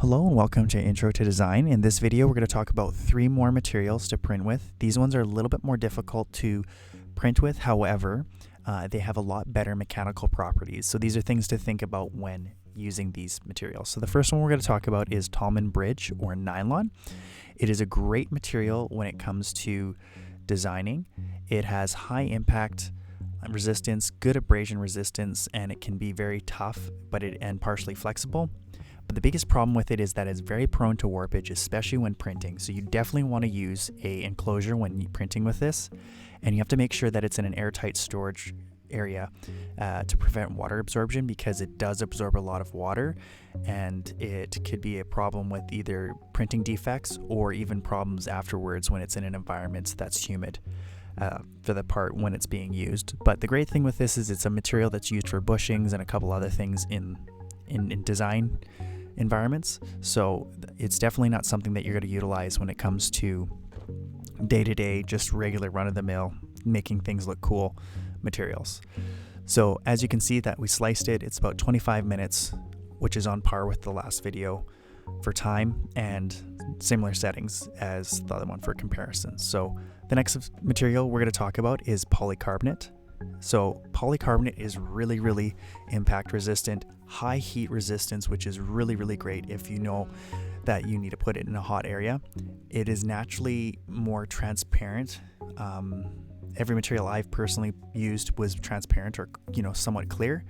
Hello and welcome to Intro to Design. In this video, we're going to talk about 3 more materials to print with. These ones are a little bit more difficult to print with. However, they have a lot better mechanical properties. So these are things to think about when using these materials. So the first one we're going to talk about is Taulman Bridge or Nylon. It is a great material when it comes to designing. It has high impact resistance, good abrasion resistance, and it can be very tough and partially flexible. But the biggest problem with it is that it's very prone to warpage, especially when printing. So you definitely want to use an enclosure when printing with this. And you have to make sure that it's in an airtight storage area to prevent water absorption, because it does absorb a lot of water. And it could be a problem with either printing defects or even problems afterwards when it's in an environment that's humid for the part when it's being used. But the great thing with this is it's a material that's used for bushings and a couple other things in design environments. So it's definitely not something that you're going to utilize when it comes to day-to-day, just regular run-of-the-mill, making things look cool materials. So as you can see that we sliced it, it's about 25 minutes, which is on par with the last video for time and similar settings as the other one for comparison. So the next material we're going to talk about is polycarbonate. So polycarbonate is really impact resistant, high heat resistance, which is really great if you know that you need to put it in a hot area. It is naturally more transparent. Every material I've personally used was transparent or somewhat clear,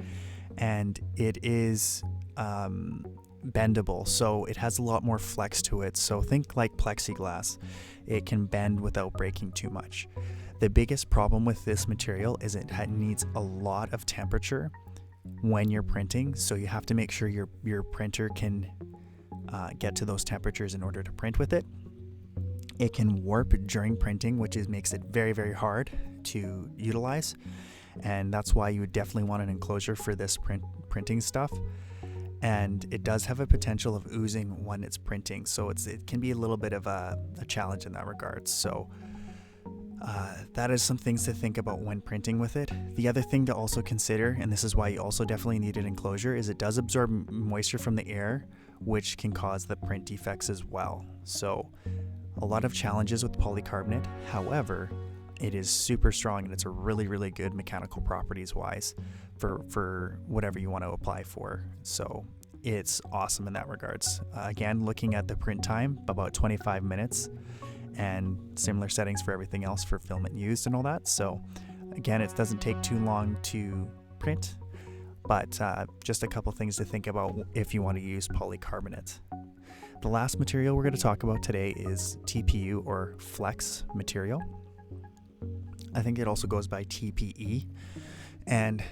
and it is bendable, so it has a lot more flex to it. So think like plexiglass. It can bend without breaking too much. The biggest problem with this material is it needs a lot of temperature when you're printing, so you have to make sure your printer can get to those temperatures in order to print with it. It can warp during printing, which makes it very hard to utilize, and that's why you would definitely want an enclosure for this printing stuff. And it does have a potential of oozing when it's printing, so it can be a little bit of a challenge in that regard. So that is some things to think about when printing with it. The other thing to also consider, and this is why you also definitely need an enclosure, is it does absorb moisture from the air, which can cause the print defects as well. So a lot of challenges with polycarbonate. However, it is super strong, and it's a really good mechanical properties wise for whatever you want to apply for. So it's awesome in that regards. Again, looking at the print time, about 25 minutes. And similar settings for everything else for filament used and all that. So again, it doesn't take too long to print, but just a couple things to think about if you want to use polycarbonate. The last material we're going to talk about today is TPU, or flex material. I think it also goes by TPE. And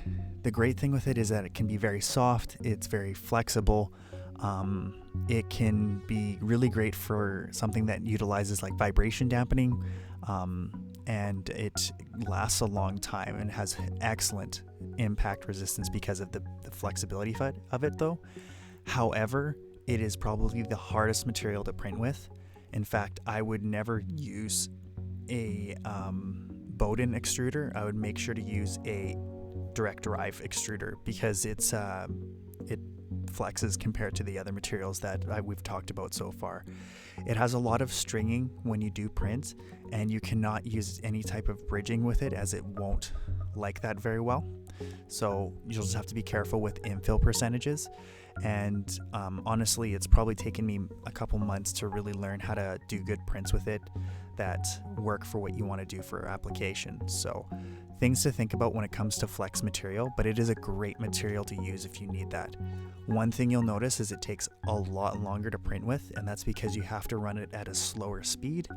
the great thing with it is that it can be very soft, it's very flexible. It can be really great for something that utilizes like vibration dampening, and it lasts a long time and has excellent impact resistance because of the flexibility of it though. However, it is probably the hardest material to print with. In fact, I would never use a Bowden extruder. I would make sure to use a direct drive extruder, because it flexes compared to the other materials that we've talked about so far. It has a lot of stringing when you do print, and you cannot use any type of bridging with it, as it won't like that very well. So you'll just have to be careful with infill percentages. And honestly, it's probably taken me a couple months to really learn how to do good prints with it that work for what you want to do for application. So things to think about when it comes to flex material, but it is a great material to use if you need that. One thing you'll notice is it takes a lot longer to print with, and that's because you have to run it at a slower speed,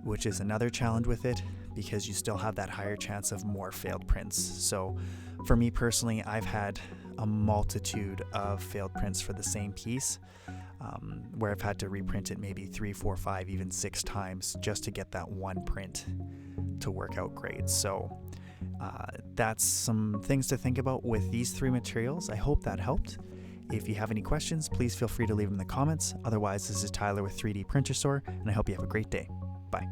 which is another challenge with it, because you still have that higher chance of more failed prints. So for me personally, I've had a multitude of failed prints for the same piece, where I've had to reprint it maybe 3, 4, 5, even 6 times just to get that one print to work out great. So that's some things to think about with these 3 materials. I hope that helped. If you have any questions, please feel free to leave them in the comments. Otherwise, this is Tyler with 3D Printer Store, and I hope you have a great day. Bye.